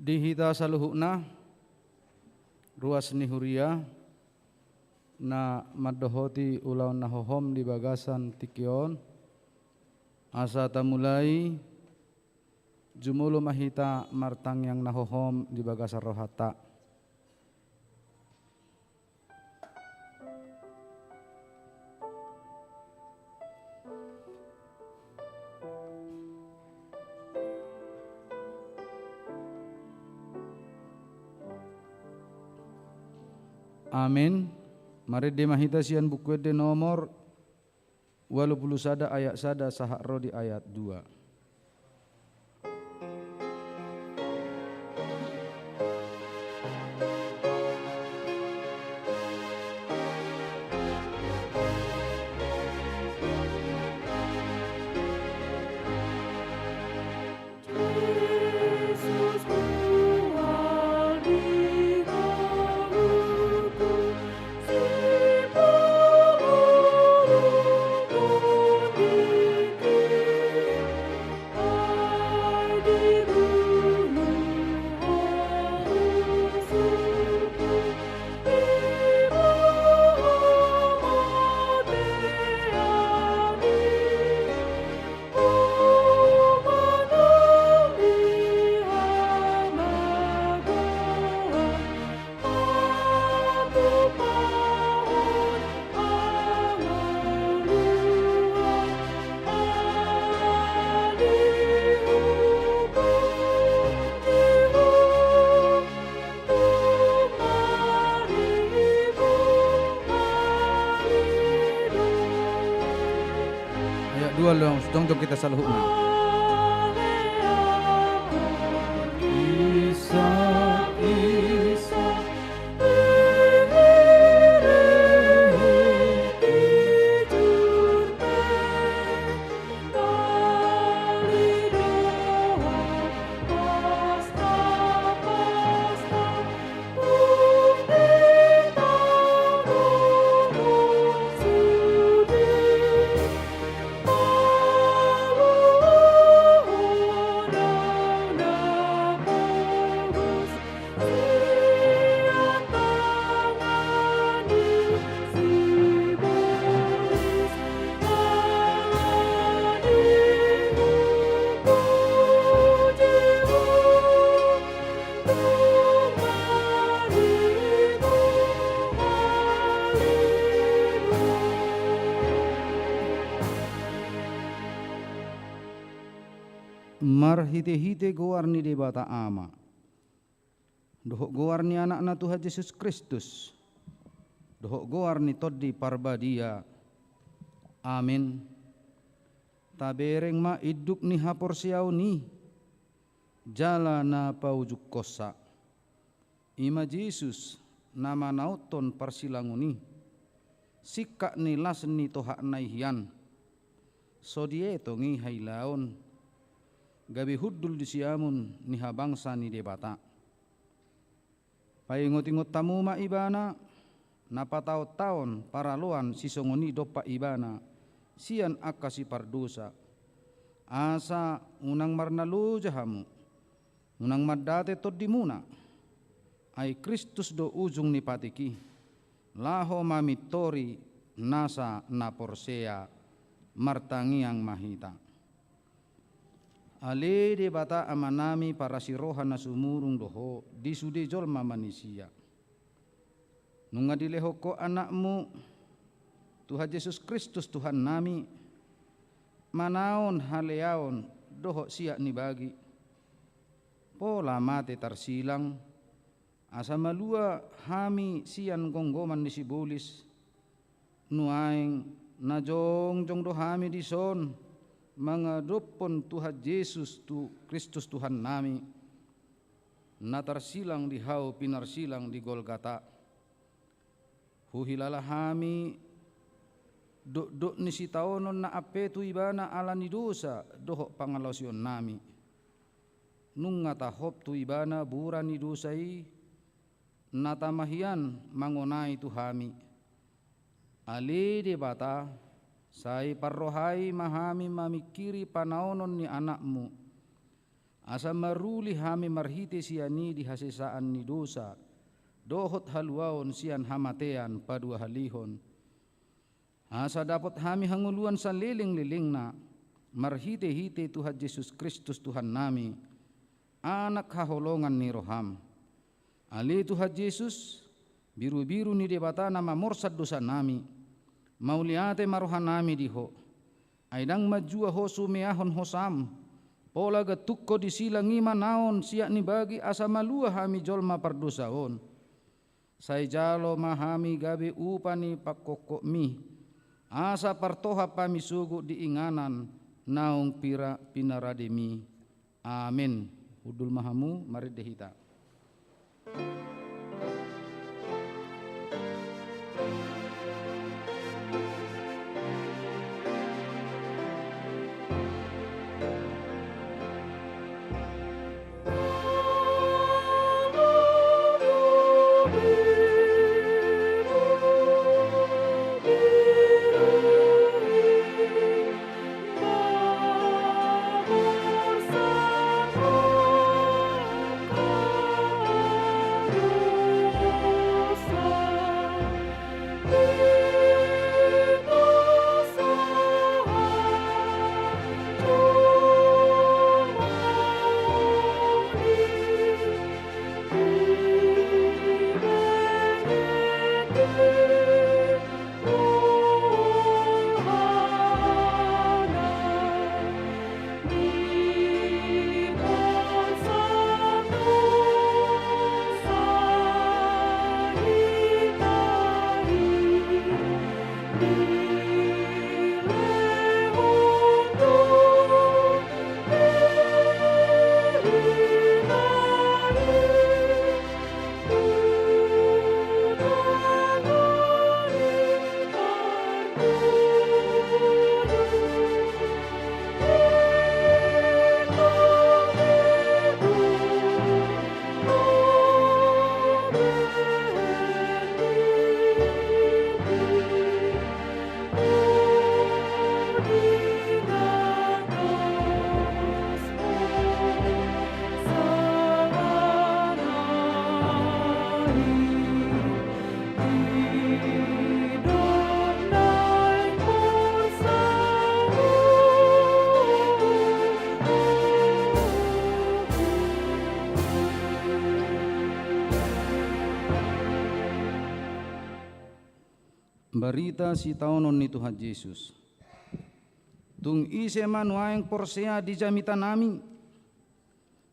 Dihita saluhukna ruas ni huria na madohoti ulaw nahohom di bagasan tikion asa tamulai jumulo mahita martang yang nahohom di bagasan rohata. Amin. Mari di mahita sian buku de nomor 81 ayat 1 sahak ro di ayat 2. Jom kita saluhukna. Marhite-hite gowarni de bata ama. Dohok gowarni anak-anak Tuhan Yesus Kristus. Dohok gowarni toddi parbadia. Amin. Tabereng ma iduk ni hapor siau ni. Jala na paujuk kosa. Ima Yesus nama nauton parsilanguni. Sikak ni las ni tohak naihian. Sodieto ngi hailaon. Gabi huddul di siamun niha bangsa ni debata. Paingot-ingot tamu ma ibana napatau taon paraluan sisongoni dopa ibana sian akasi pardosa. Asa unang marnalu jahamu unang madate todimuna ai Kristus do ujung ni patiki laho mamitori nasa naporsea martangiang mahita. Ale de bata amanami para sirohan na sumurung doho di sude jolma manusia. Nunga dileho ko anakmu Tuhan Yesus Kristus Tuhan nami manaon haleaon doho siak ni bagi. Pola mate tarsilang asa malua hami sian gonggoman di sibulis nuaing najong-jong do hami di son mengadopon Tuhan Yesus tu Kristus Tuhan nami natar silang di hau pinar silang di Golgata huhilala hami dok ni sitaonon na ape tu ibana ala ni dosa dohok pangalausion nami nung ngata hop tu ibana bura ni dosai natamahian mangonai tu hami ale de bata sai parrohai mahami mamikiri panaonon ni anakmu asa maruli hami marhite siani di hasesaan ni dosa, dohot haluaon sian hamatean padua halihon. Asa dapat hami hanguluan sa liling-liling na, marhite-hite Tuhan Yesus Kristus Tuhan nami, anak haholongan ni roham. Ali Tuhan Yesus, biru-biru ni debata nama morsad dosa nami, mauliate marohan nami diho, aidang majua ho sumeahon hosam, pola gatukko di silang ima naon siak ni bagi asa malua hami jolma pardosaon. Sai jalo mahami gabe upani pakokok mi, asa partoha pami sugu di inganan naung pira pinarademi. Amin. Udul mahamu mari dehita. Barita si taonon ni Tuhan Yesus. Tung ise manuaeng porsea di jamita nami,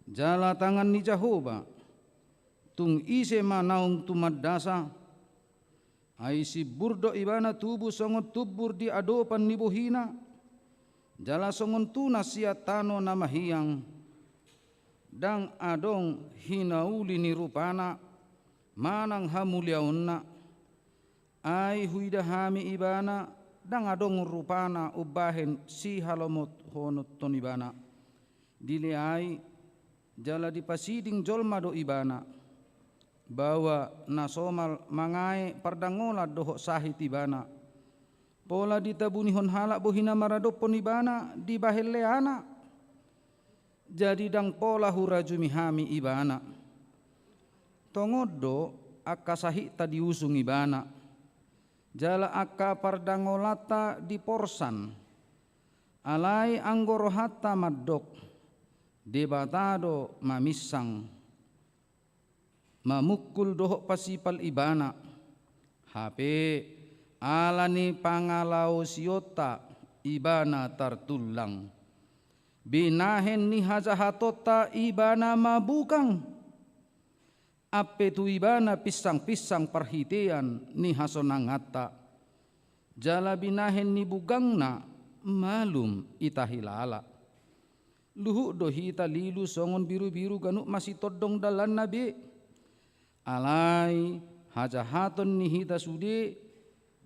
jala tangan ni Jehovah. Tung ise manaung tumadasa, ay si burdo ibana tubu songon tubur di adopan ni bohina, jala songon tunas siya tano na mahiyang, dang adong hinauli ni rupana, manang hamuliaon na, ay huida hami ibana dang adong rupana ubahen si halomot honot ton ibana dili ay jala dipasiding jolma do ibana bawa nasomal mangai pardangola doho sahit ibana pola ditabunihon halak bohina maradopon ibana di baheleana jadi dang pola hurajumi hami ibana tongodo akasahi tadi usung ibana jala akka pardangolata di porsan alai anggoro hatta maddok debatado mamisang mamukul doho pasipal ibana hape alani pangalau siota ibana tartulang binahen ni hajahatota ibana mabukang ape tu ibana pisang-pisang parhitian ni hasonangata jala binahen ni bugangna malum itahilala luhu dohita lilu songon biru-biru ganuk masih todong dalan nabi alai hajahaton ni hita sude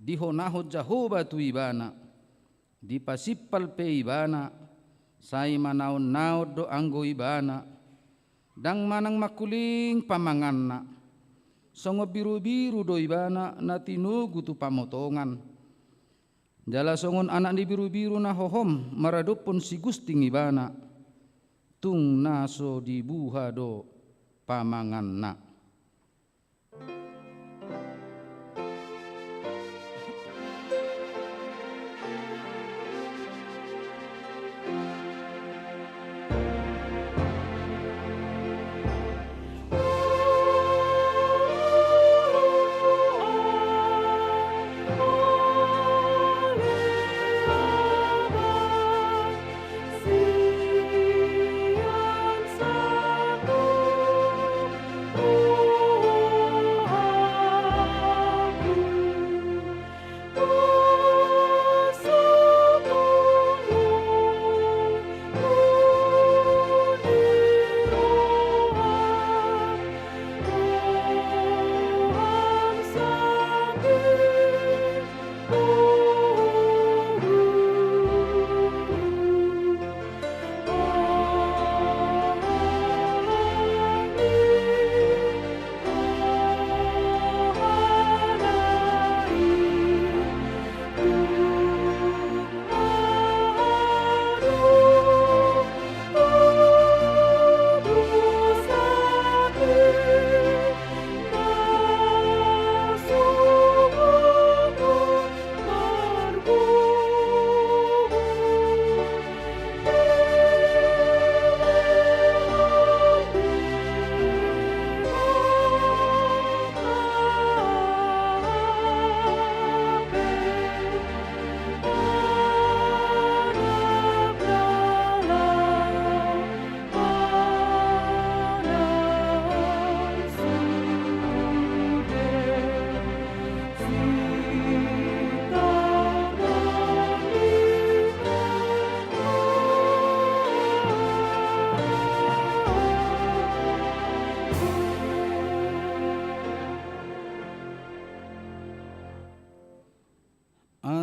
dihonahot Jehovah tu ibana dipasipal pe ibana sai manaon naod do anggo ibana dang manang makuling pamanganna songo biru-biru do ibana na tinugu tu pamotongan jala songon anak di biru-biru na hohom maradopon si gusting ibana tung naso dibuhado pamanganna.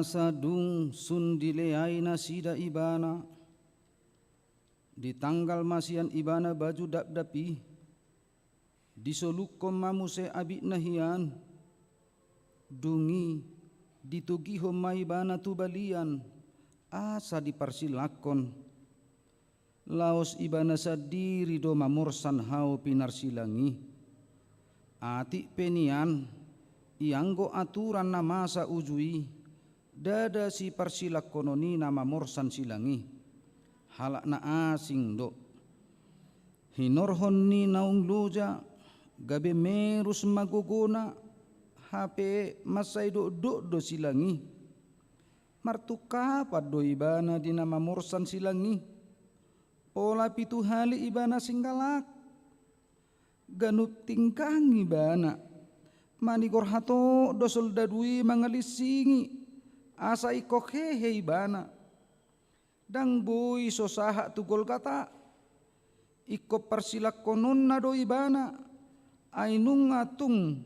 Asa dung sundileaina sida ibana di tanggal masian ibana baju dap-dapi disolukom mamuse abik nahian dungi ditugihom maibana tubalian asa diparsilakon laos ibana sadiri do mamorsan hao pinarsilangi ati penian ianggo aturan namasa ujui dada si parsilakononi nama morsan silangi halak na asing do hinorhon ni naung loja gabe merus magogona hape masai do silangi martuka pado ibana di nama morsan silangi pola pitu hali ibana singgalak ganup tingkang ibana manigor hato do soldadui mangalisingi asa ikok hehe ibana dang boy sosaha tugol kata ikop parsilak konon na do ibana ainung atung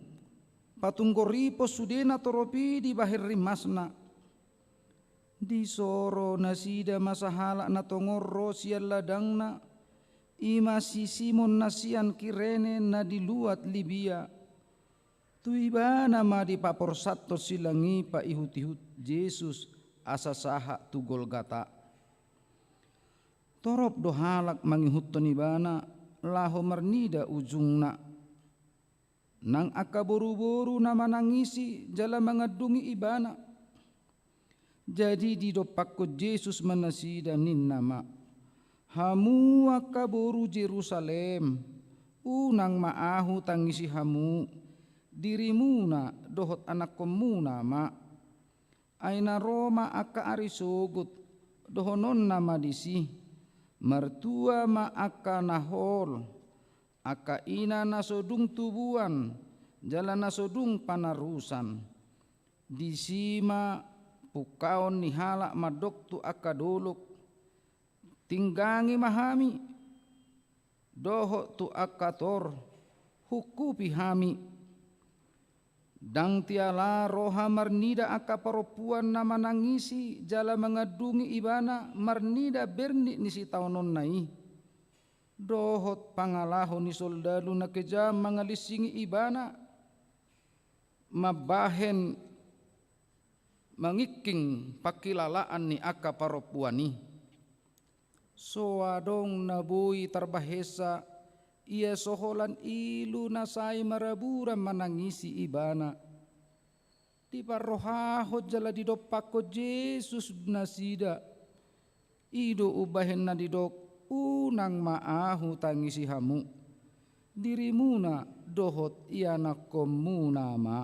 patunggoripo sudena toropi di bahir rimasna di soro nasida masahala na tongorro sial ladangna ima si Simon nasian kirene na diluat Libya tu ibana ma di papor sato silangi pa ihut-ihut Yesus asa saha tu Golgata torop do halak mangihutton ibana laho marnida ujungna nang akaboru-boru na manangisi jala mangadungi ibana jadi di dopakko Yesus manasida nin nama hamu akaboru Jerusalem unang maahu tangisi hamu dirimuna dohot anak komuna ma aina Roma aka arisogut dohonon nama disi mertua ma aka nahol aka ina nasodung tubuan jalan nasodung panarusan disima pukaon ni halak madoktu aka dolok tinggangi mahami doho tu aka tor hukupi hami dang tiala roha marnida aka paropuan na manangisi jala mengadungi ibana marnida berni nisi taunon nai dohot pangalaho ni soldadu na kejam mangalisingi ibana mabahen mangiking pakilalaan ni aka paropuani soadong nabui tarbahesa ia soholan ilu nasai marabura manangisi ibana di parrohahot jala didopak ko Jesus nasida ido ubahen na didok unang maahu tangisi hamu dirimuna dohot ianak komuna ma.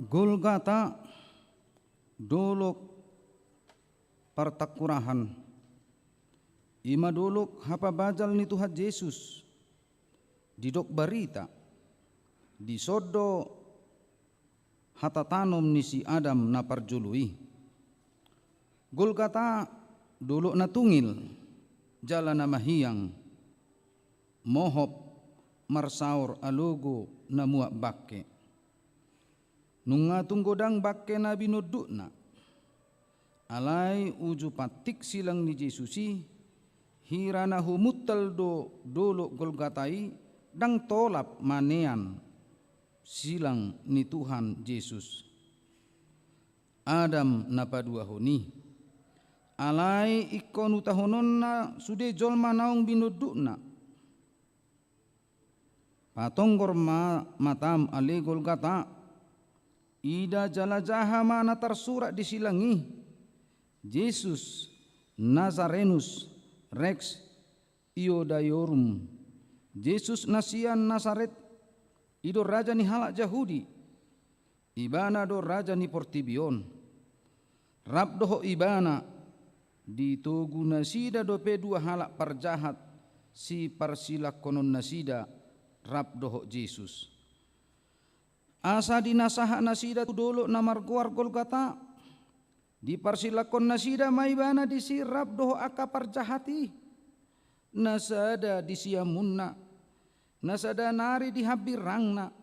Golgata dolok partakurahan ima dolok hapa bajal ni Tuhan Yesus didok barita disodo hatatanom ni si Adam na parjului. Golgata dolok na tungil jala na mahiyang mohop marsaur alogo na muak bakke nunga tunggodang bakke na binudukna alai uju patik silang ni Jesusi hirana humutal do dolo Golgatai dang tolap manean silang ni Tuhan Yesus Adam na padua honi alai ikon utahonon na sude jolma naung binudukna patonggor matam ale Golgata ida jala jaha mana tersurat di silangi Yesus Nazarenus Rex Iodaiorum Yesus nasian Nazaret ido raja ni halak Yahudi ibana do raja ni Portibion rab doho ibana di togu nasida do pedua halak parjahat si parsilak konon nasida rab doho Yesus asa dinasaha nasida dulu namar guar Golgata di parsilakon nasida maibana disirap doho aka parjahati nasada disiamunna nasada nari dihabirangna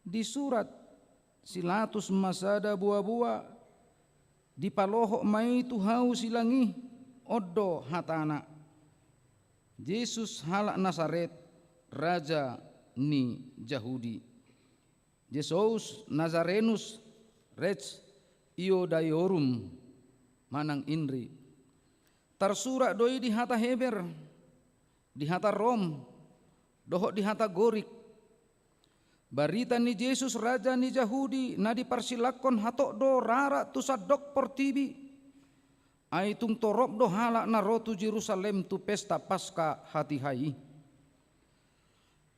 di surat silatus masada buah-buah di paloho mai tuhau silangi odo hatana Yesus halak Nazaret raja ni Yahudi Yesus Nazarenus Rex Iodaiorum manang Indri tersurat doi di hata Heber di hata Rom dohok di hata Gorik barita ni Yesus raja ni Yahudi na diparsilakon hatok do rara tusadok portibi aitung torop do halak na rotu Jerusalem tu pesta Paskah hati hai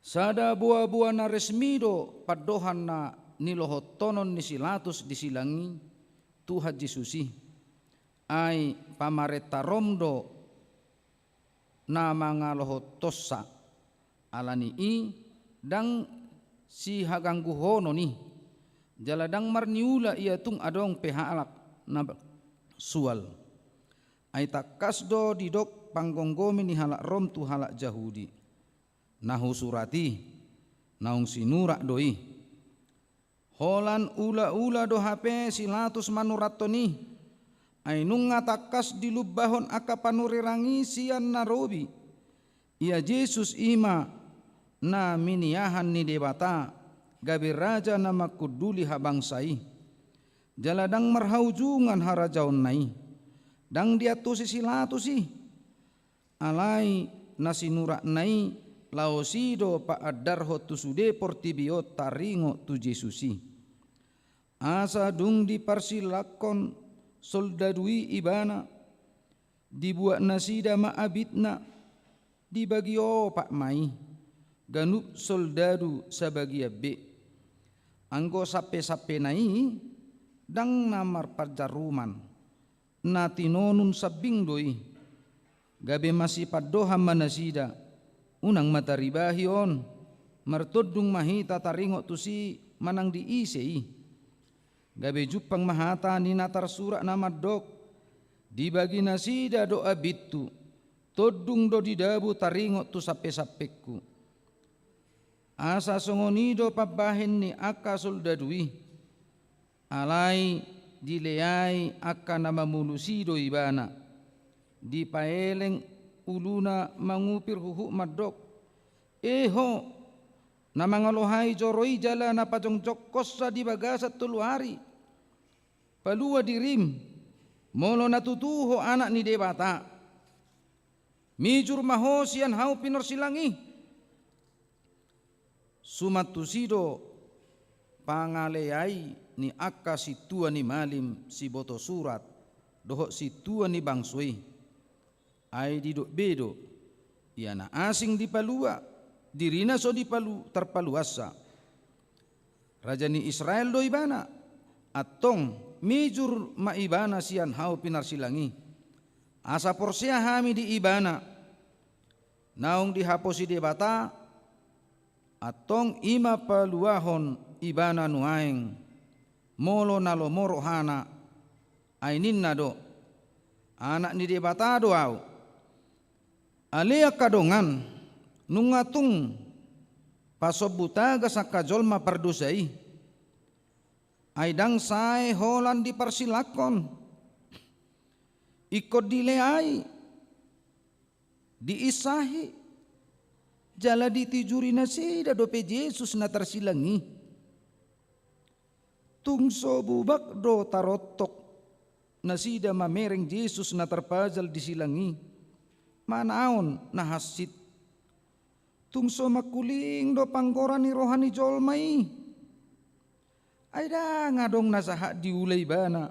sada buah-buah na resmido padohan na nilohotonon ni silatus disilangi Tuhan Yesusi ai pamareta romdo na mga lohotosa alani i dang si hagangguhono ni jaladang marniula ia tung adong pehalak na sual ai takasdo didok panggonggomi ni halak rom tu halak Yahudi nahu surati naung sinurak doi holan ula-ula do hape silatus manuratoni ai nunga takas dilubahon aka panurirangi sian narobi ia Yesus ima na miniahan ni debata gabi raja nama kuduli habangsai jaladang marhaujungan harajaon nai dang dia tu sisilatu si alai nasinurak nai laosido pa adarho tu sude portibio taringo tu Jesusi. Asa dung diparsilakon soldadui ibana, dibuat nasida maabitna, dibagio pak mai, ganup soldadu sabagia be. Anggo sape-sape nai, dang namar parjaruman, natinonun sabing doi, gabe masih padoha manasida, unang mataribahion, martodung mahita taringo tusi manang diisei. Gabe jupang mahata ni natar surak nama dok, dibagi nasida doa bitu, todung do didabu taringo tu sape-sapeku. Asa songonido pabahen ni aka soldadui, alai dileai aka nama mulusido ibana, dipaeleng uluna mangupir huhu madok, eho namangalohai joroi jala napajong jokosa di bagasat tulu hari, palua dirim, molo natutuho anak ni debata, mijur mahosian hau pinorsilangi, sumatusido pangaleai ni akka si tua ni malim si boto surat, dohok si tua ni bangsui, ai didok bedo, iana asing di palua, dirina so di palu terpaluasa. Raja ni Israel do ibana, atong mijur maibana sian hau pinarsilangi, asa porsea hami di ibana, naung dihaposi debata, atong ima paluahon ibana nuaeng, molo nalomoro hana, ainin nado, anak ni debata do au, alea kadongan, nungatung pasobutaga sakajolma pardusai, aidang sae holan diparsilakon, ikut dileai, diisahi, jala ditijuri nasida dope Yesus na tersilangi, tungso bubak do tarotok nasida mamereng Yesus na terpajal disilangi, manaon nahasit, tungso makuling do panggoran ni rohani jolmai, aida ngadong nasaha diulay bana,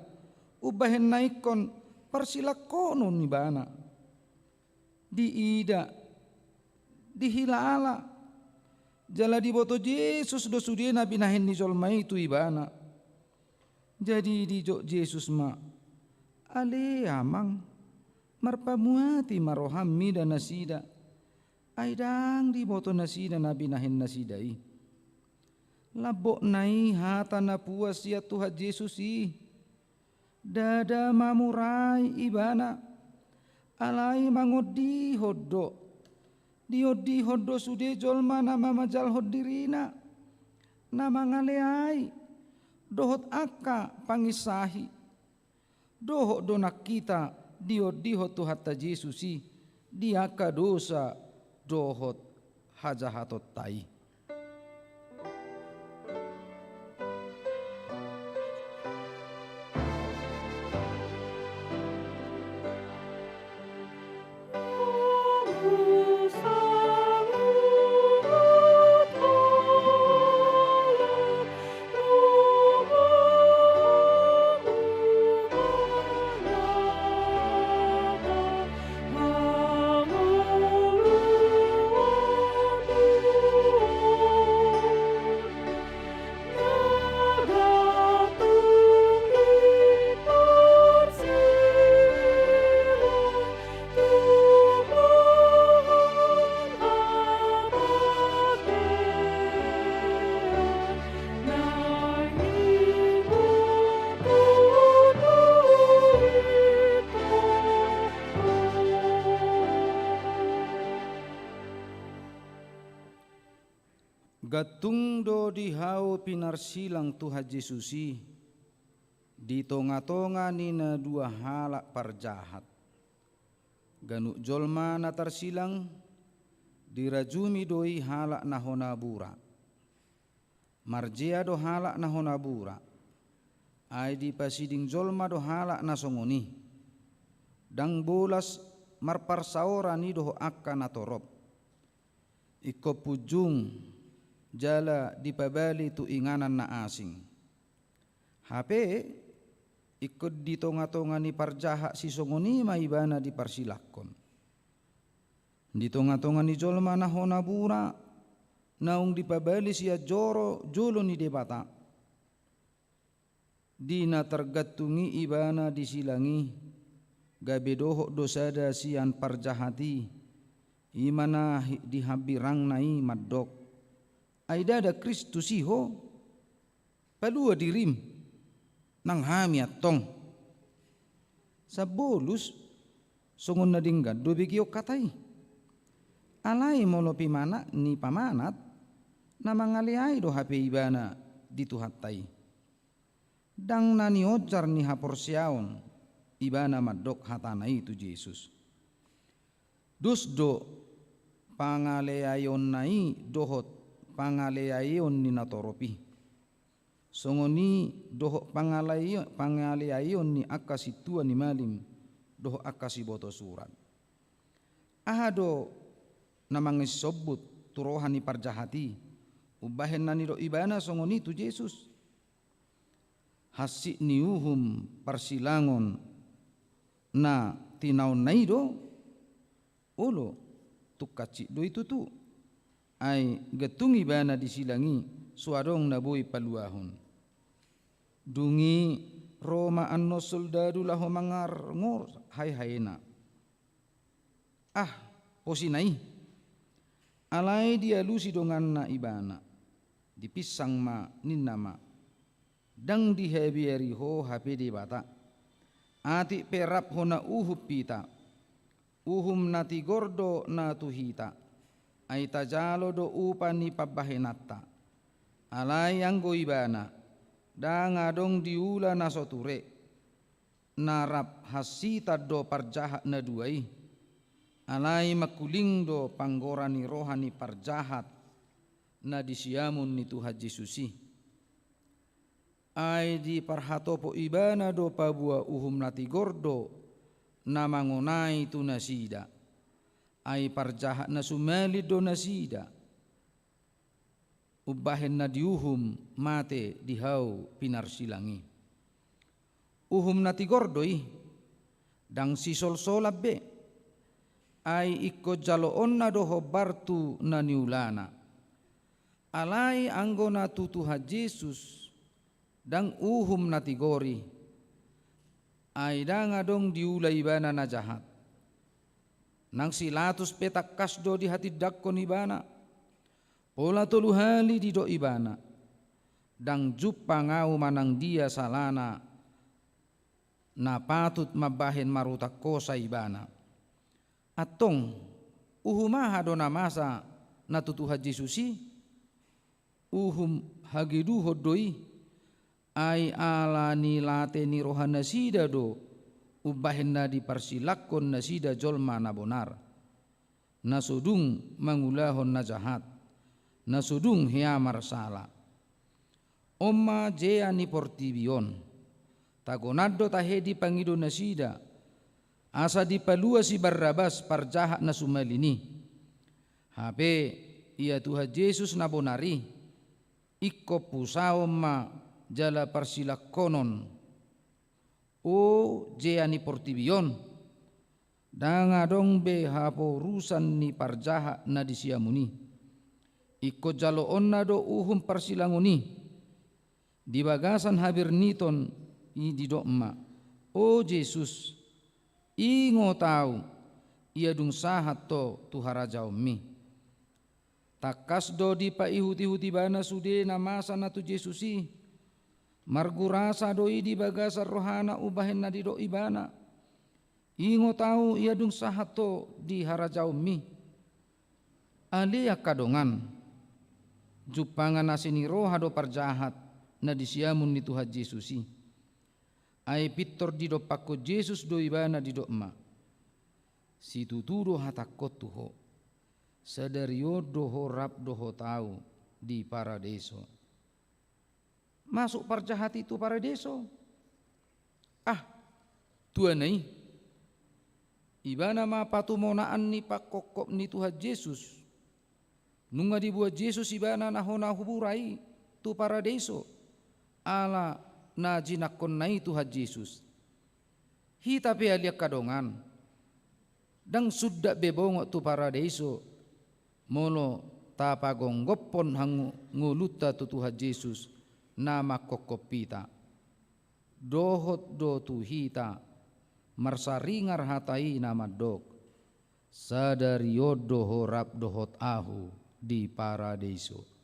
ubahen naikon parsilakonon ni bana, diida, dihilala, jala diboto Yesus do sudena binahin ni jolmai tu ibana, jadi dijo Yesus ma, ale amang, marpamuati marohami dan nasida, aidang diboto nasida nabinahin nasidai, labok nai hata na puas ya Tuhan Yesus i, dada mamurai ibana, alai mangodi hoddo, diodi hoddo sude jolma nama majal hodirina, nama ngaleai, dohot aka pangisahi, dohot donak kita diodi hotu hatta Yesus i, diaka dosa dohot hajahatot tai. Gatung do dihau pinarsilang Tuhan Yesusi, di tonga-tonga nina dua halak parjahat, ganuk jolma na tarsilang, dirajumi doi halak nahonabura, marjea do halak nahonabura, ai di pasiding jolma do halak nasongoni, dang bolas marparsaora ni do akka natorob, iko pujung jala dipabali tu inganan na asing. Hape ikut di tonga-tonga ni parjaha si songoni maibana di parsilakon. Di tonga-tonga ni jolma na honabura naung dipabali siya jolo ni debata. Dina tergatungi ibana disilangi gabedoho dosada sian parjahati imana dihabirang nai maddok aida da Kristus iho palua dirim nang hami atong sabolus songon na dinggad do bigyo katay alai molopi mana ni pamanat na mangaliay do hape ibana dituhatay dang nani ojar ni haporsiaon ibana maddok hatana itu Yesus dus do pangaleayon nai dohot pangaleayon ni natoropi songoni dohot pangaleayon ni akasitua ni malim dohot akasi boto surat ahado namangis sobut turohan ni parjahati ubahen nani do ibana songoni itu Yesus hasik ni uhum parsilangon na tinaon naido ulo tukaci do itu tu ai getungi bana disilangi suadong naboi paluahun dungi Roma anno soldadu laho mangar ngor hai haina posinai alai dia lusi dongan na ibana dipisang ma ninnama dang dihebiari ho hape di bata ati perap hona uhup pita uhum nati gordo na tuhita aita jalo do upani pabahenatta alai anggo ibana danga dong diula na soture narap hasita do parjahat na duai alai makuling do panggorani rohani parjahat na disiamun ni Tuhan Yesusi ai di parhatopo ibana do pabua uhum nati gordo na mangonai tu nasida ai parjahat na sumali do nasida ubahen na diuhum mate dihau pinarsilangi uhum nati gordoi dang sisol solabbe ai ikko jaloon na do hobartu na niulana alai anggo na tutuha Yesus dang uhum nati gori ai danga dong diulai ibana na jahat nang silatus petak kasdo di hati dakkon ibana pola tolu hali di do ibana dang juppa ngau manang dia salana na patut mabahen marutak kosa ibana atong uhumaha do na masa na tutuha Yesusi uhum hagidu hodoi ai ala ni late ni rohana sida do ubahenna di parsilakon na sida jolma na bonar nasudung mangulahon na jahat nasudung hiamar sala omma jea ni portibion tagonado tahedi pangido na sida asa di palua si Barrabas parjahat na sumalini hape ia Tuhan Yesus na bonari ikko pusao ma jala parsilakonon o jeani portibion danga dong be hapo rusan ni parjaha na disiamuni ikko jalo onna do uhum parsilangoni di bagasan habir niton i di dokma o Yesus ingo tau ia dung sahat to tuhara jaumi takas do di pa ihuti-huti bana sude na masa na tu Yesusi margurasa doi di bagasa rohana ubahen na di do ibana ingo tau ia dung sahato di harajaumi alia kadongan jupangan nasini roha do parjahat na disiamun ni Tuhan Yesusi ai pitor di do pakko Yesus do ibana di do ma si tuturo hatakot tuho sadario doho rap doho tau di paradeso masuk parjahat itu paradeso tuanai ibana ma patumonaan ni pakokop ni Tuhan Yesus Nunga dibuat Yesus ibana nahona huburai tu paradiso ala na jinakon na Tuhan Yesus. Hita pe aliak kadongan dang sudda bebongo tu paradiso molo tapagonggopon hangu nguluta tu Tuhan Yesus nama kokopita dohot do tu hita marsaringar hatai nama dok sadari yodo horap dohot ahu di paradiso.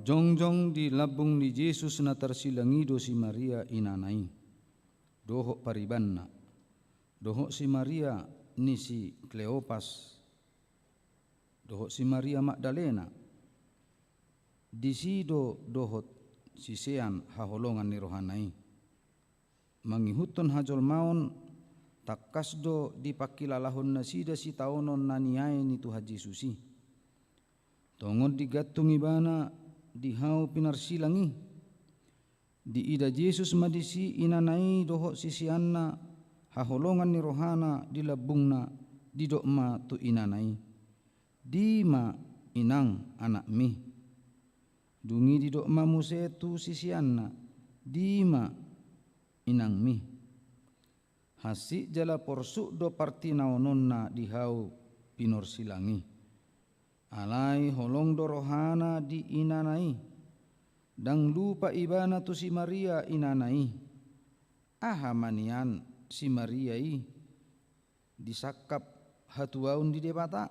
Jongjong di labung di Yesus na tarsilangido si Maria inanai. Doho paribanna. Doho si Maria ni si Kleopas. Doho si Maria Magdalena. Disido dohot si sean haholongan ni rohanai. Mangihuton hajol maon takasdo dipakilalahon na sida si taonon naniay ni Tuhan Yesusi. Tongod digatung ibana dihau pinarsilangi di ida Yesus madisi inanai doho sisianna haholongan ni rohana di labungna di dokma tu inanai di ma inang anak mi dungi di dokma musetu sisianna di ma inang mi hasik jala porsuk do partinaononna dihau pinorsilangi alai holong do rohana di inanai dang lupa ibana tu si Maria inanai ahamanian si Maria disakap hatuaun di debata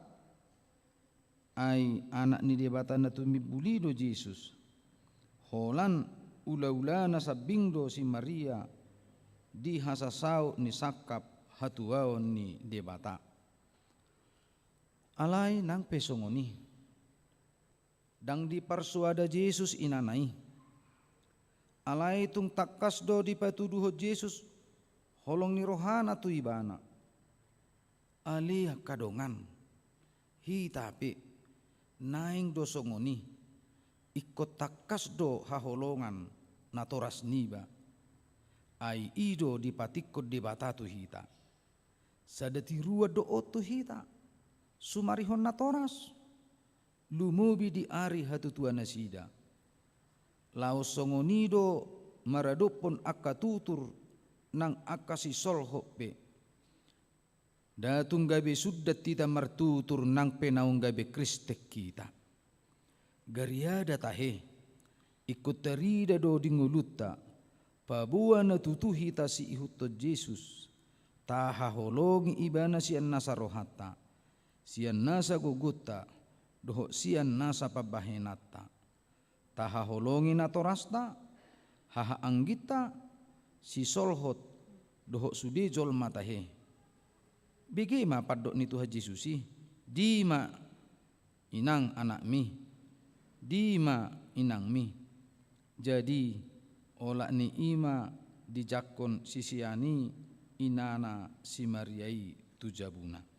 ai anak ni debata na tumibuli do Yesus holan ula-ula na sabing do si Maria di hasasau ni sakap hatuaun ni debata alai nang pesongoni dang di parsuada Yesus inanai alai tung takas do di patuduho Yesus holong ni rohana tu ibana ali kadongan hi tapi naing do songoni ikut takas do haholongan natoras niba ai ido di patikot di batatu hita sadati rua do otu hita sumarihon natoras lumubi di ari hatutua nasida lao songonido maradopon akatutur nang akasi solhope datung gabe suddat tita martutur nang penaung gabe kristek kita gariada tahe ikut terida do dinguluta pabuan na tutuhita si ihuto Yesus taha holongi ibana sian nasa rohata sian nasa guguta doho sian nasa pabahenata taha holongi natorasta haha anggita si solhot doho sudejol matahe bigema padok ni Tuhan Yesusi dima inang anak mi dima inang mi jadi olak ni ima dijakon sisiani inana si Mariai tujabuna.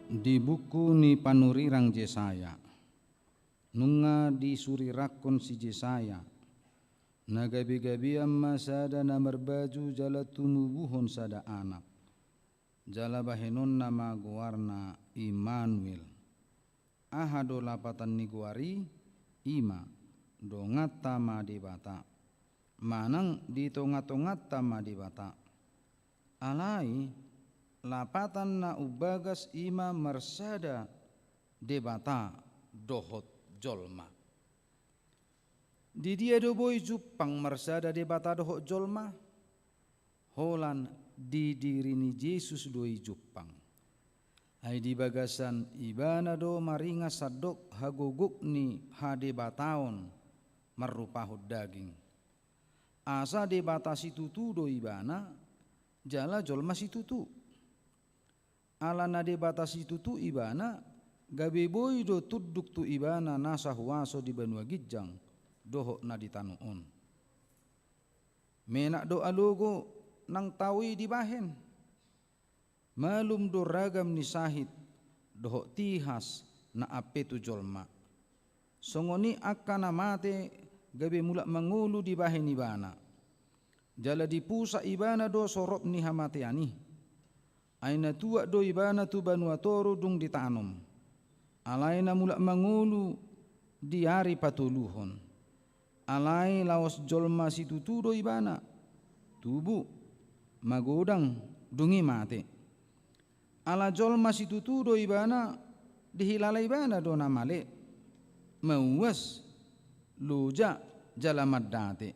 di buku ni panurirang Jesaya nunga disurirakon si Jesaya nagabi-gabi amma sada namar baju jala tumubuhon sada anak jala bahenon nama guarna Immanuel ahado lapatan ni guari ima dongata madibata manang ditongat-tongata madibata alai lapatan na ubagas ima marsada debata dohot jolma di dia do boy jupang marsada debata dohot jolma holan di dirini Yesus doi jupang ai di bagasan ibana do maringa sadok haguguk ni hadebataon marupahut daging asa debata situtu do ibana jala jolma situtu ala na debata situtu ibana gabe boy do tudduk tu ibana nasa huaso di banua gijang dohok na ditanuon menak do alogo nang tawi di bahen malum do ragam ni sahid dohok tihas na ape tu jolma songoni akana mate gabe mulak mangulu di bahen ibana jala dipusa ibana do sorop ni hamateani aina tua do ibana tu banua toro dung ditanom alaina mulak mangulu di hari patuluhon alai laos jolma situtu do ibana tubu magodang dungi mate ala jolma situtu do ibana dihilala ibana do namale mauwas luja jalamad date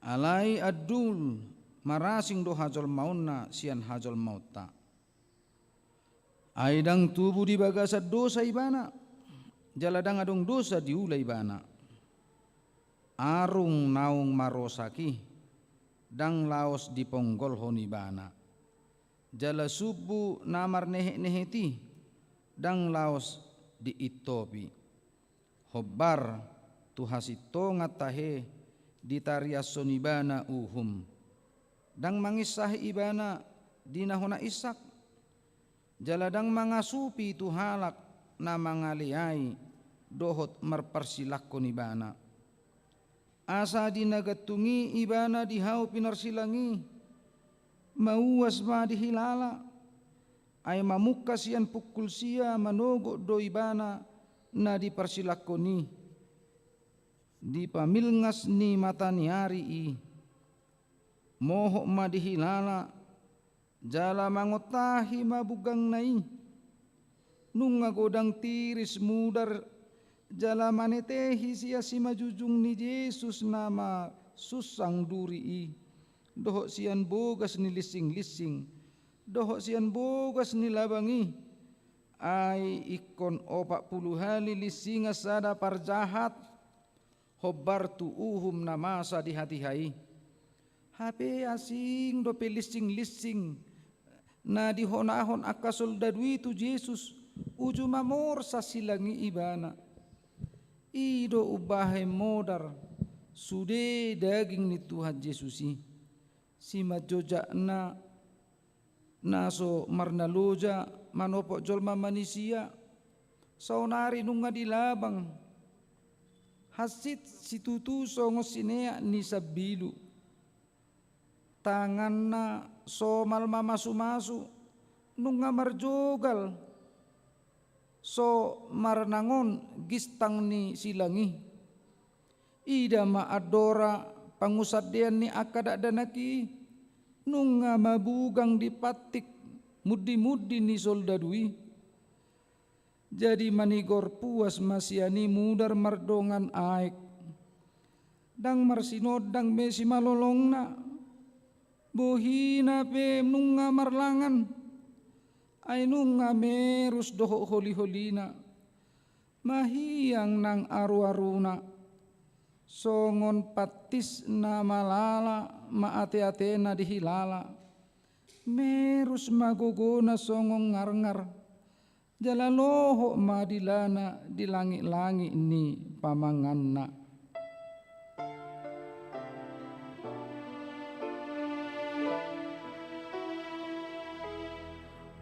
alai adul marasing do hajol maunna sian hajol mauta aidang tubuh di bagasa dosa ibana jaladang adung dosa diula ibana arung naung marosaki dang laos di ponggol honibana jala subu namar nehe-neheti dang laos di itopi hobbar tuhasito ngatahe di tarias sonibana uhum dang mangisah ibana dinahona isak jaladang mangasupi tu halak na mangaliai dohot marpersilakon ibana asa dinagatungi ibana dihau pinarsilangi mauwas ma dihilala ay mamukas yan pukul sia manogo do ibana na dipersilakoni di pamilngas ni mata ni hari i mohok ma dihilala jala mangotahi mabugang nai nunga godang tiris mudar jala manetehi sia si majujung ni Yesus nama susang duri i dohok sian bogas ni lising-lising dohok sian bogas ni labangi ai ikon 40 hali lisinga sada parjahat hobbar tu uhum na masa di hati-hai hape asing do pelising-lising na dihonahon akasol dadui tu Yesus uju mamor sa silangi ibana ido ubahe modar sude daging ni Tuhan Yesusi si majoja na naso marnaloja manopok jolma manisia saunari nunga dilabang hasit situtu songo sinea ni sabilu tangan na somal mamasu-masu nunga marjogal so maranangon gistang ni silangi ida maadora pangusadian ni akada danaki nunga mabugang dipatik mudi-mudi ni soldadui jadi manigor puas masiani mudar mardongan aek dang marsinodang mesi malolong na bohina pe nunga marlangan ay nunga merus doho holi-holina mahiyang nang aru-aruna songon patis na malala maate-ate na dihilala merus magogona songong ngar-ngar jalaloho madilana di langit-langit ni pamanganna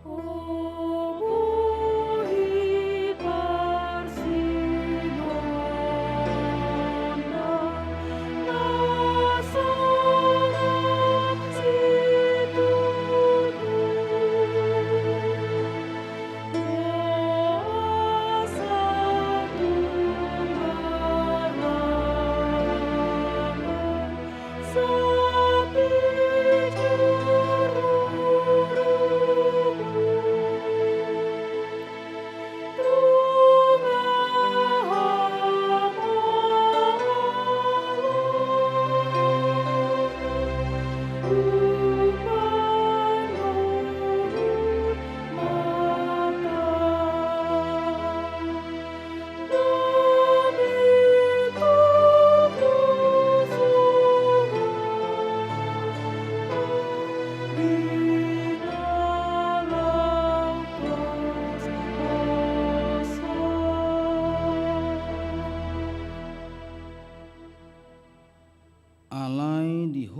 Oh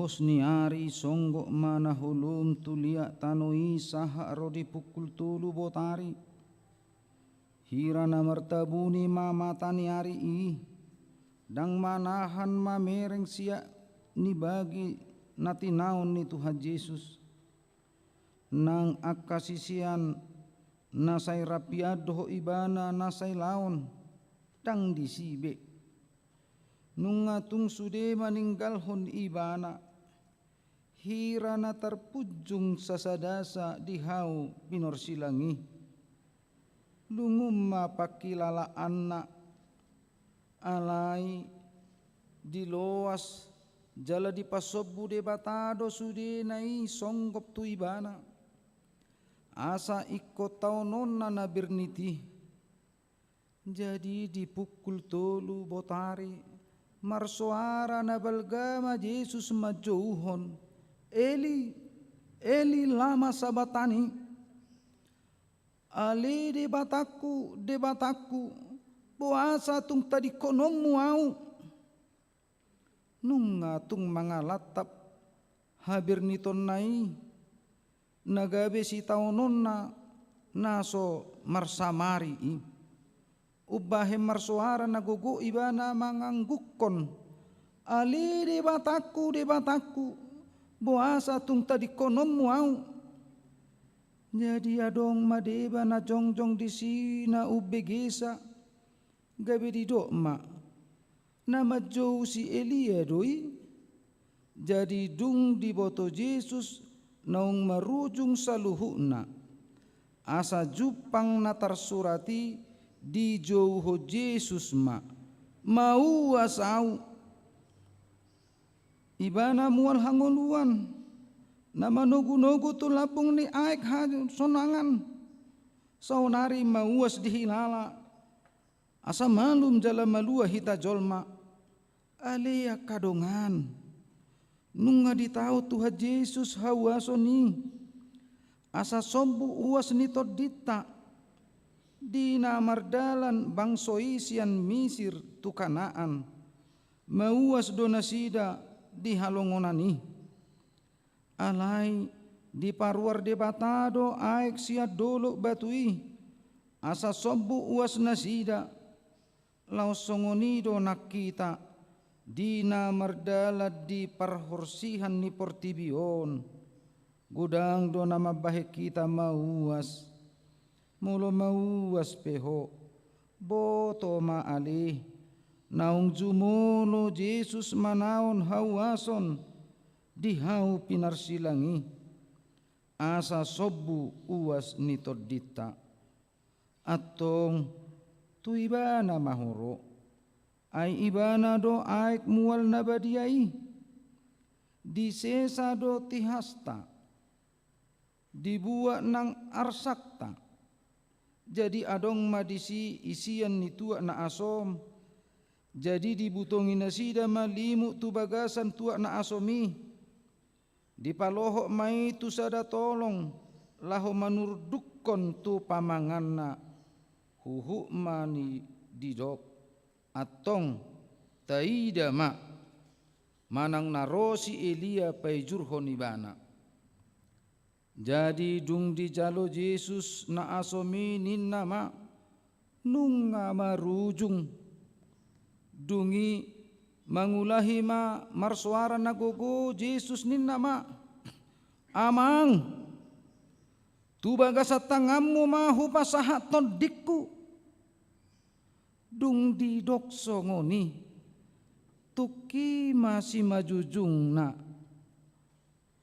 pos niari songgok mana hulum tulia tanoi saha rodi pukul tulu botari hirana martabuni mamatani ari i dang manahan mamereng sia ni bagi natinaon ni Tuhan Yesus nang akasisian nasay rapiado ibana nasay laon dang disibe nung atung sude maninggalhon ibana hirana terpujung sasadasa dihau pinorsilangi lungumma pakilala anak alai diloas jala dipasobu de batado sude nai songgop tu ibana asa ikut taunon na berniti jadi dipukul tolu botari marsuara na balgama Yesus majouhon Eli Eli lama sabatani ali de bataku puasa tung tadi konomu au nunga tung mangalatap habir niton nai nagabe si taunonna naso marsamari ubahe marsuara nagogo ibana manganggukon ali de bataku boasa tung tadi konom muau jadi adong madeba na jongjong di sina ubegesa gabe di dokma nama jou si Elia doi jadi dung di boto Yesus naung marujung saluhuna asa jupang natar surati di jauh Yesus mau asau ibana mual hangoluan nama nogu-nogu tu labung ni aik hajun sonangan saunari mauas dihilala asa malum jala malua hita jolma alea kadongan nunga ditau Tuhan Yesus hawasoni asa sombu uas nito dita dina mardalan bangsoisian Misir tu Kanaan mauas donasida di halongonani alai di paruar de batado aek sia dolo batui asa sobu uas nasida lausongonido nakita dina mardala di parhorsihan ni portibion gudang do nama bahe kita mauas mulo mauas peho boto maali naung jumulo Yesus manaon hawason dihau pinarsilangi asa sobu uas nitodita atong tu ibana mahoro ai ibana do aik mual nabadiai di sesa do tihasta dibuat nang arsakta jadi adong madisi isian ni tua na asom jadi dibutongi nasida malimu tu bagasan tua na asomi dipalohok mai tu sada tolong laho manurdukon tu pamanganna huhu mani didok atong taida ma manang narosi Elia paijurhon ibana jadi dung di jalo Yesus na asomi ninna ma nunga marujung dungi mangulahi ma marsuara nagogo Yesus ninna ma amang tu bagasa tangammu ma hupasaha tondikku dung di dokso ngoni tuki masih majujung na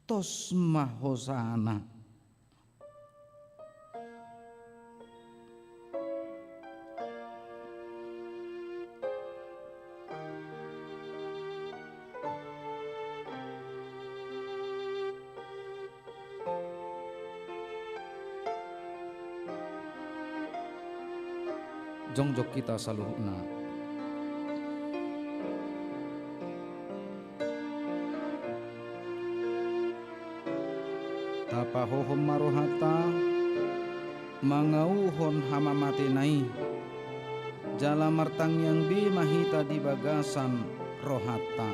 tos mahosana jongjok kita saluhna tapahohom marohata mangauhon hama matenai jala martang yang be mahita di bagasan rohata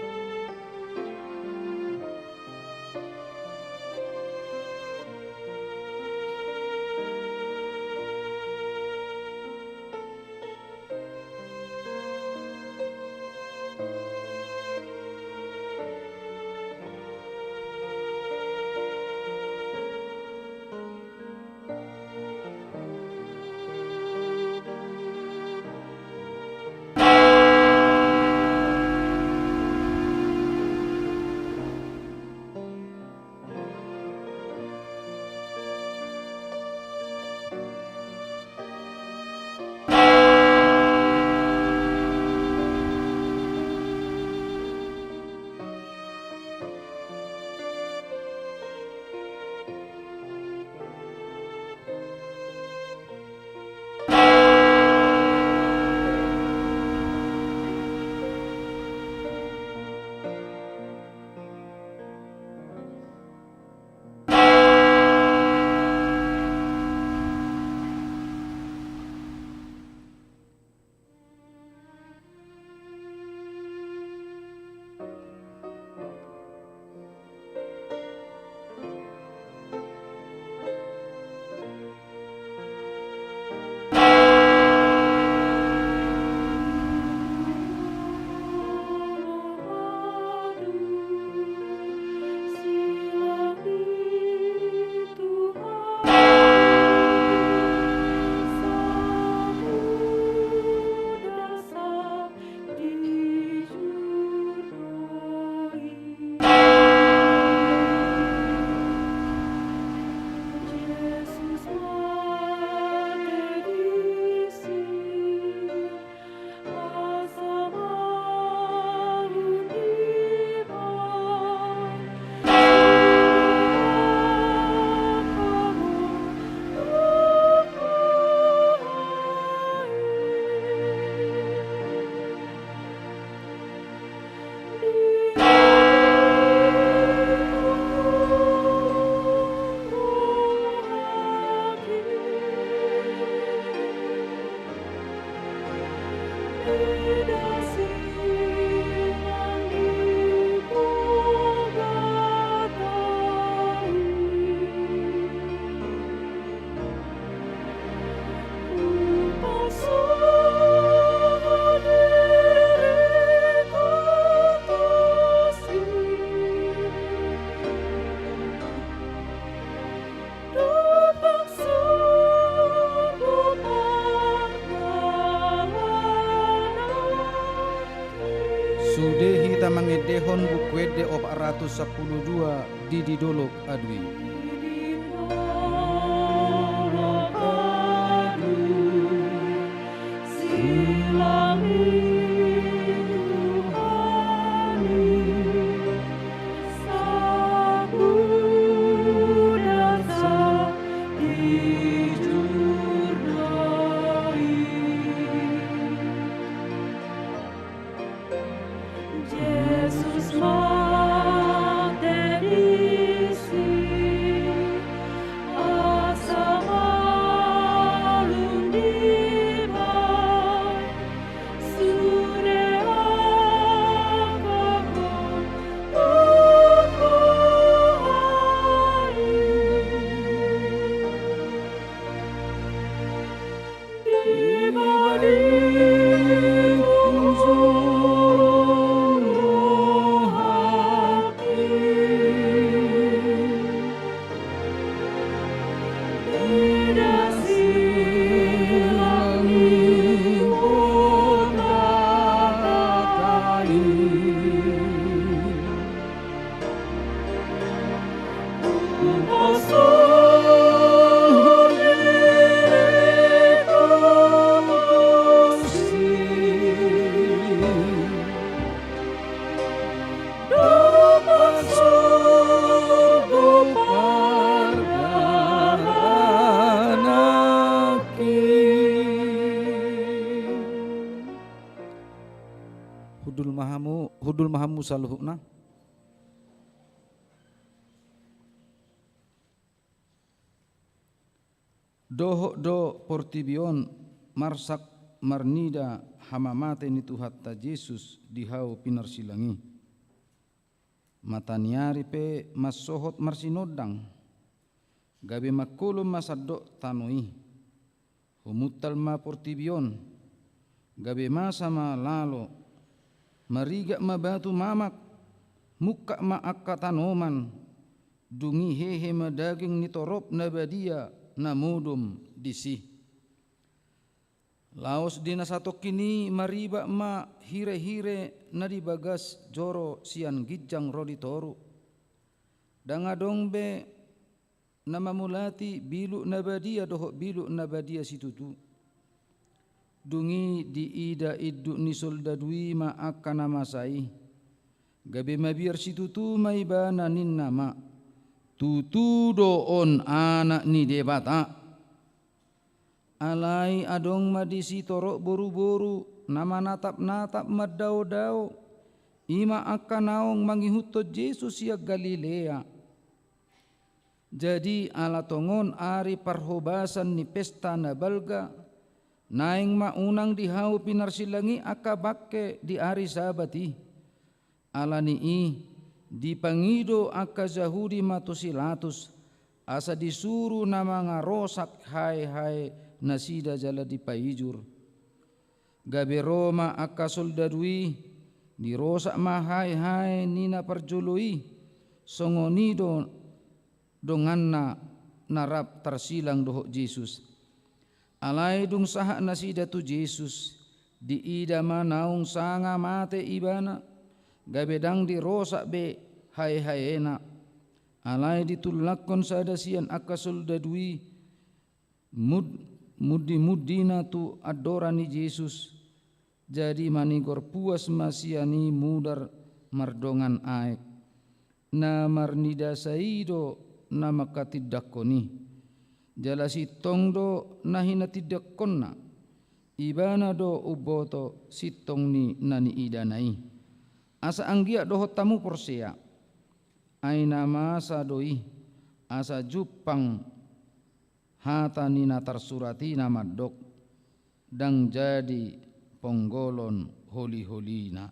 Sudehi tamangedehon bukwede 412 di didolok adwi. Jesus Mater isi asa malum dimai sune akakon upuhari di Hudul mahamu saluhna. Doho do portibion marsak marnida hamamate ni tuhatta Yesus dihau pinarsilangi. Mataniari pe masohot marsinodang. Gabe makulum masaddo tanoi. Humutal ma portibion. Gabe masama lalo. Mariga mabatu mamak, muka ma akka tanoman, dungi hehe madaging nitorop na badia na mudum disi. Laos dina sato kini mariba ma hire-hire na dibagas joro sian gijang rodi toru. Dangadong be na mamulati bilu na badia doho bilu na badia situtu. Dungi di ida iddu ni soldadui ma akana masai gabe mabiar situtu maibana nin nama tutu doon anak ni debata alai adong madisi torok boru-boru nama natap-natap madao-dao ima akanaong mangihuto Yesus ya Galilea. Jadi ala tongon ari parhobasan ni pesta na balga naing maunang dihau pinarsilangi akabakke di ari sabati alani di pangido aka Yahudi matusilatus asa disuru nama ngarosak hai nasida jala dipaijur gabe Roma aka soldadui dirosak mahai nina parjului songonido donganna narap tersilang dohok Yesus. Alai dung saha nasida tu Yesus di ida manaung sanga mate ibana gabedang di rosak be hai-haena alai ditulakon sadasian akka soldadui mudina tu adorani Yesus jadi manigor puas masiani mudar mardongan aek na marnida saido nama katidakoni jalasi tongdo nahina tidak konna ibana do uboto sitong ni nani idanai asa anggia doho tamu porsea aina masa doi asa jupang hata nina tersurati nama dok dang jadi ponggolon holi-holina.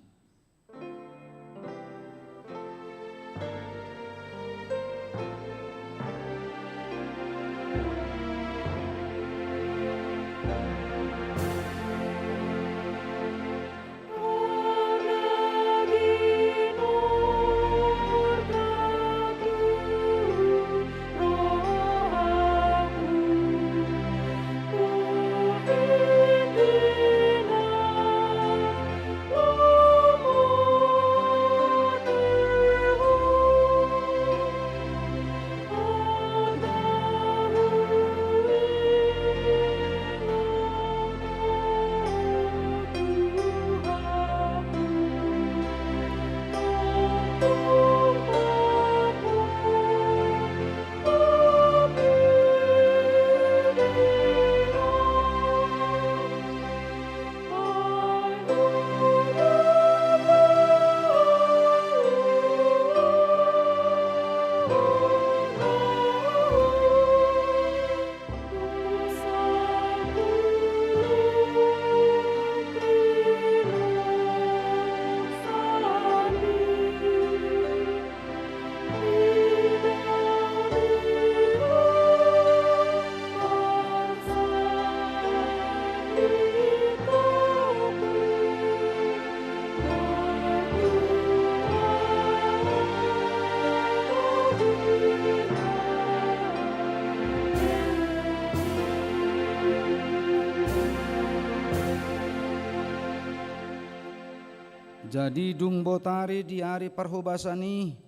Jadi dung botari di hari parhubasani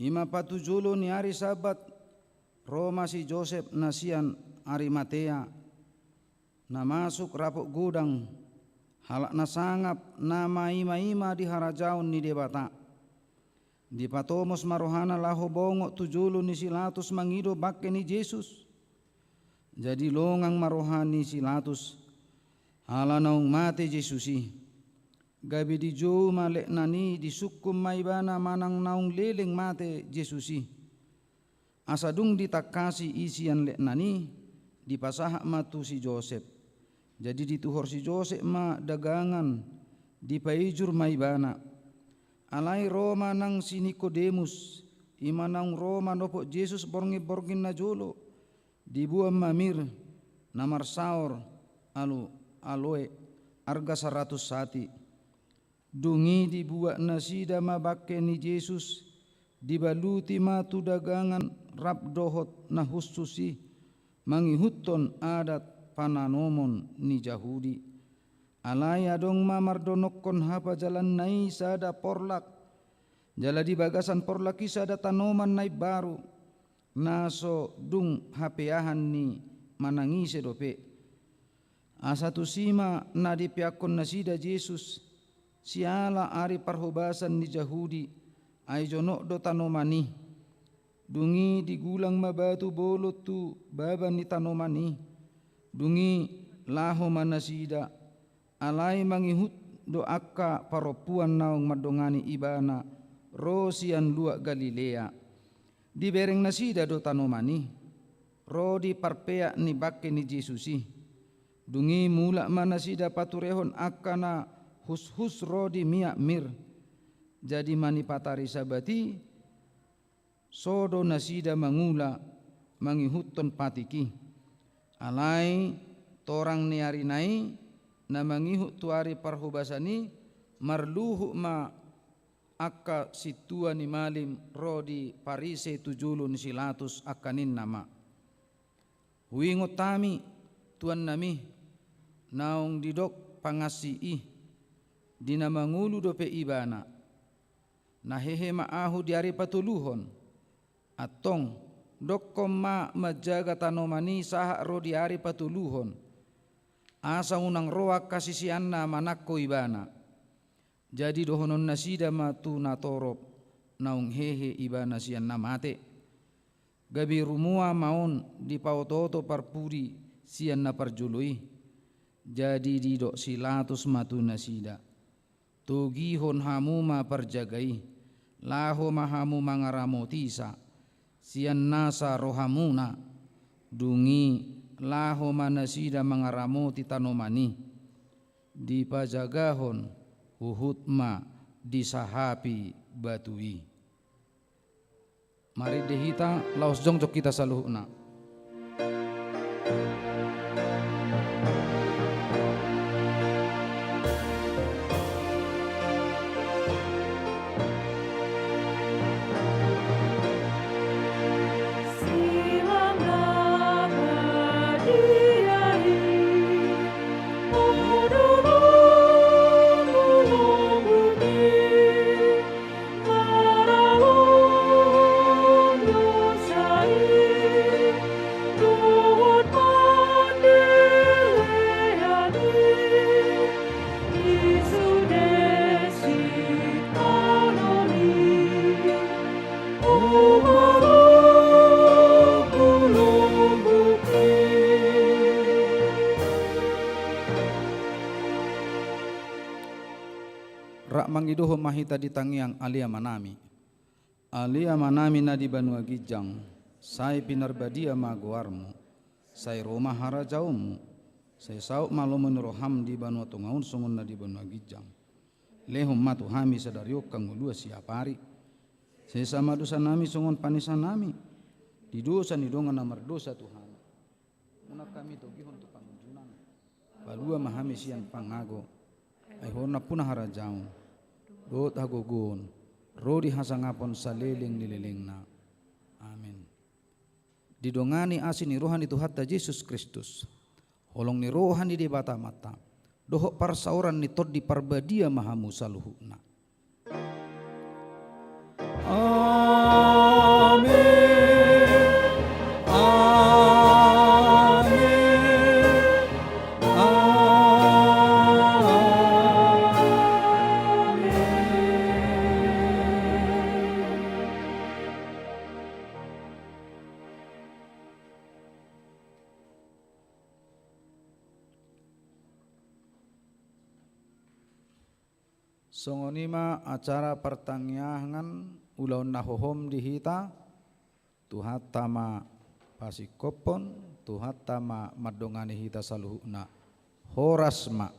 ima patujulo ni hari sabat Roma si Joseph nasian Arimatea na masuk rapok gudang halak na sangap nama ima-ima di harajaon ni debata di patomos marohana laho bongo tujulo ni Silatus mangido bakke ni Yesus. Jadi longang marohani Silatus hala naung mate Yesusi gabi di jo malek nani di sukum maibana manang naung leleng mate Yesusi. Asadung ditakasi isian lek nani di pasahak matu si Joseph. Jadi dituhor si Joseph ma dagangan di paijur maibana. Alai Roma nang si Nikodemus ima naung Roma nopo Yesus borngin na jolo dibuam mamir namar saor aloe arga 100 sati. Dungi dibuat nasida mabakke ni Yesus dibaluti matu dagangan rap dohot na hususi mangihuton adat pananomon ni Yahudi. Alaya dong mamardonokon hapa jalan nai sada porlak jala di bagasan porlaki sada tanoman nai baru naso dung hapeahan ni manangise dope. Asatu sima na dipiakon nasida Yesus siala ari parhubasan ni Yahudi ay jonok do tanomani dungi digulang mabatu bolot tu baban ni tanomani dungi laho manasida alai mangihut do akka paropuan naung madongani ibana rosian luak Galilea di bereng nasida do tanomani ro di parpea ni bakke ni Yesusi dungi mula manasida paturehon akkana hus rodi miak mir jadi manipatari sabati sodo nasida mangula mangihuton patiki alai torang niari nai na mangihut tuari parhubasani marluhu ma akka situa ni malim rodi parise tujulun Silatus akanin nama huingot tami tuan nami naung didok pangasi dina mangulu dope ibana na hehe maahu diari patuluhon atong dokkom ma majaga tanomani saha ro diari patuluhon asa unang roak kasisianna manakko ibana jadi dohonon nasida matu natorop naung hehe ibana sian namate gabi rumua maon di pautoto parpuri sian na parjului jadi didok Silatus matu nasida tugihon hamu ma perjagai laho mahamu mangaramotisa sian nasa rohamuna dungi laho manasida mangaramoti tanomani dipajagahon uhutma disahapi batui. Mari dihita laos jongjok kita saluhna. Silang nabadiai, odolong bumi, marawong dosai, Tuhan pandileani, isudesi kanoni, Rak mangidoho mahita di tangiang alia manami na di Banua Gijang, sai pinarbadia maguarmu, sai Roma harajaumu, sai sauk malomun roham di Banua Tungaun sungun na di Banua Gijang, lehum matu hami sadariok kang ulua siapari, sai sama dosa nami sungun panisan nami, di dosa ni dongan namar dosa Tuhan, munak kami togihon tu pangunjunan, balua mahami sian pangago, aihona punah harajau, dot hagogon, rodi hasangapon saliling nililingna. Amin. Didongani asin ni rohani Tuhan Yesus Kristus, holong ni rohani di bata mata, dohok parsauran ni tod di parbadia mahamu saluhuna. Amin. Songonima acara pertangyahan ulaun nahohom dihita tuhat tama pasikopon tuhat tama madongani hita saluhuna horasma